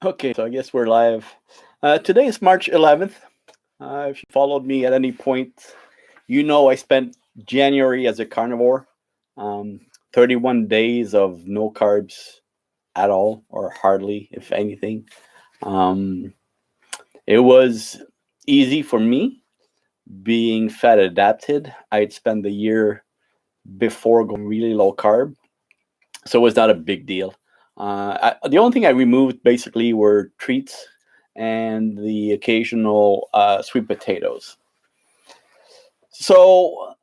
Okay, so I guess we're live. Today is March 11th. If you followed me at any point, you know I spent January as a carnivore. 31 days of no carbs at all, or hardly, if anything. Um, it was easy for me being fat adapted. I'd spent the year before going really low carb, so it was not a big deal. The only thing I removed basically were treats and the occasional sweet potatoes. So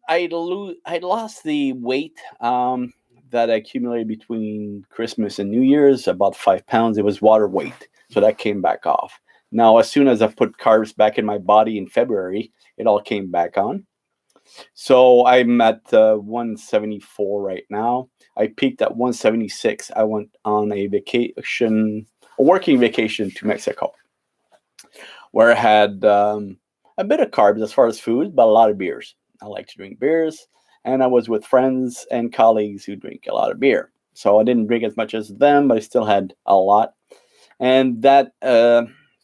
I lost the weight that I accumulated between Christmas and New Year's, about 5 pounds. It was water weight, so that came back off. Now, as soon as I put carbs back in my body in February, it all came back on. So I'm at 174 right now. I peaked at 176. I went on a working vacation to Mexico, where I had a bit of carbs as far as food, but a lot of beers. I like to drink beers, and I was with friends and colleagues who drink a lot of beer. So I didn't drink as much as them, but I still had a lot, and that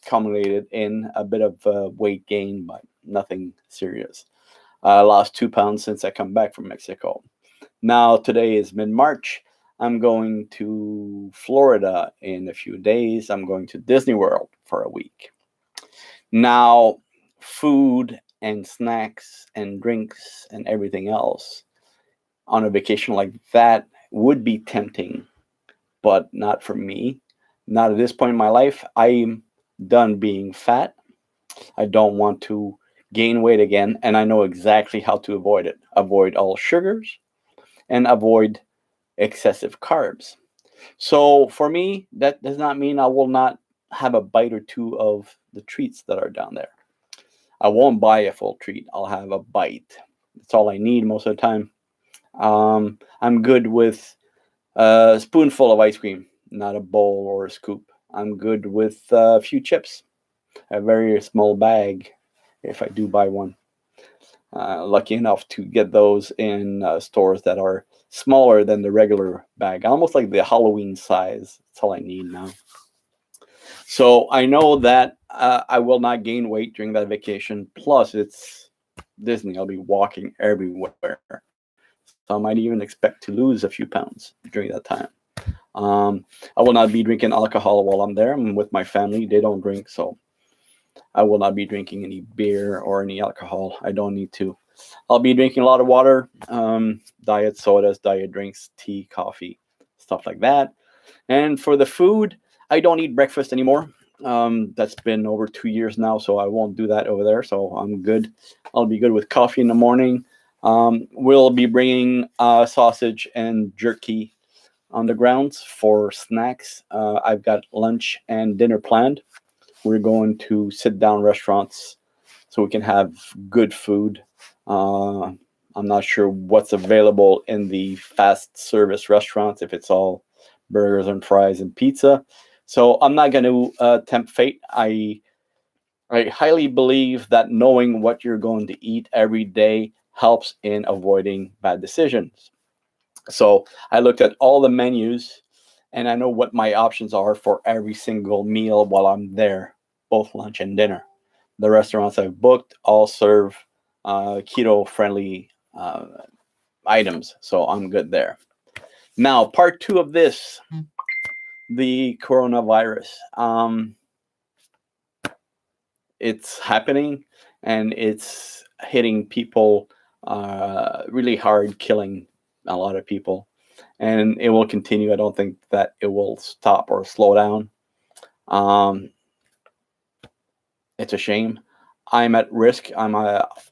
culminated in a bit of weight gain, but nothing serious. I lost 2 pounds since I come back from Mexico. Now today is mid-March. I'm going to Florida in a few days. I'm going to Disney World for a week. Now, food and snacks and drinks and everything else on a vacation like that would be tempting, but not for me. Not at this point in my life. I'm done being fat. I don't want to gain weight again, and I know exactly how to avoid it. Avoid all sugars and avoid excessive carbs. So for me, that does not mean I will not have a bite or two of the treats that are down there. I won't buy a full treat. I'll have a bite. That's all I need most of the time. I'm good with a spoonful of ice cream, not a bowl or a scoop. I'm good with a few chips, a very small bag if I do buy one. Lucky enough to get those in stores that are smaller than the regular bag, almost like the Halloween size. That's all I need now. So I know that I will not gain weight during that vacation. Plus, it's Disney. I'll be walking everywhere. So I might even expect to lose a few pounds during that time. I will not be drinking alcohol while I'm there. I'm with my family. They don't drink, so I will not be drinking any beer or any alcohol. I don't need to. I'll be drinking a lot of water, diet sodas, diet drinks, tea, coffee, stuff like that. And for the food, I don't eat breakfast anymore. That's been over 2 years now, so I won't do that over there. So I'm good. I'll be good with coffee in the morning. We'll be bringing sausage and jerky on the grounds for snacks. I've got lunch and dinner planned. We're going to sit down restaurants so we can have good food. I'm not sure what's available in the fast service restaurants, if it's all burgers and fries and pizza. So I'm not going to tempt fate. I highly believe that knowing what you're going to eat every day helps in avoiding bad decisions. So I looked at all the menus and I know what my options are for every single meal while I'm there, both lunch and dinner. The restaurants I've booked all serve keto friendly items, so I'm good there. Now, part two of this, the coronavirus. It's happening and it's hitting people really hard, killing a lot of people. And it will continue. I don't think that it will stop or slow down. Um, it's a shame. I'm at risk. I'm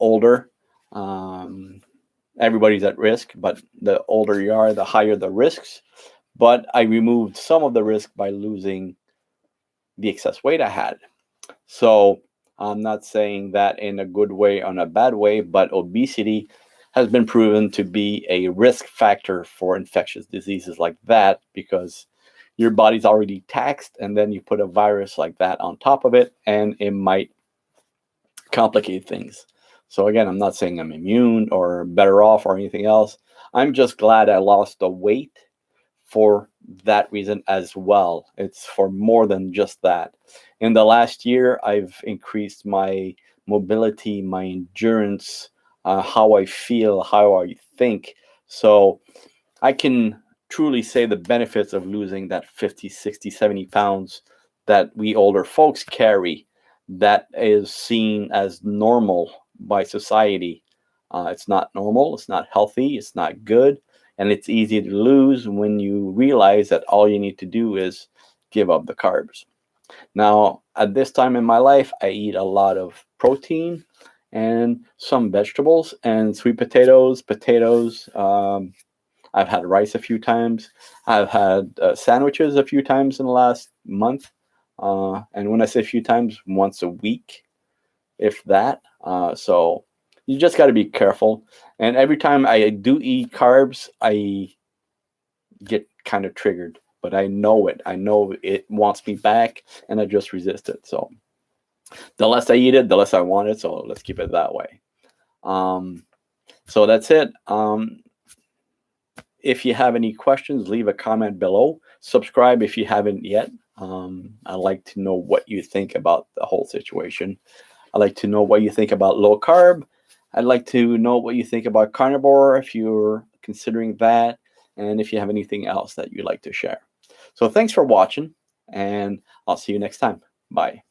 older. Um, Everybody's at risk, but the older you are, the higher the risks. But I removed some of the risk by losing the excess weight I had. So I'm not saying that in a good way or in a bad way, but obesity has been proven to be a risk factor for infectious diseases like that because your body's already taxed and then you put a virus like that on top of it and it might complicate things. So again, I'm not saying I'm immune or better off or anything else. I'm just glad I lost the weight for that reason as well. It's for more than just that. In the last year, I've increased my mobility, my endurance, how I feel, how I think. So I can truly say the benefits of losing that 50, 60, 70 pounds that we older folks carry, that is seen as normal by society. It's not normal, it's not healthy, it's not good, and it's easy to lose when you realize that all you need to do is give up the carbs. Now, at this time in my life, I eat a lot of protein and some vegetables and sweet potatoes, I've had rice a few times. I've had sandwiches a few times in the last month. And when I say a few times, once a week, if that. So you just got to be careful. And every time I do eat carbs, I get kind of triggered. But I know it. I know it wants me back, and I just resist it. So the less I eat it, the less I want it. So let's keep it that way. So that's it. If you have any questions, leave a comment below. Subscribe if you haven't yet. I'd like to know what you think about the whole situation. I'd like to know what you think about low carb. I'd like to know what you think about carnivore if you're considering that, and if you have anything else that you'd like to share. So thanks for watching, and I'll see you next time. Bye.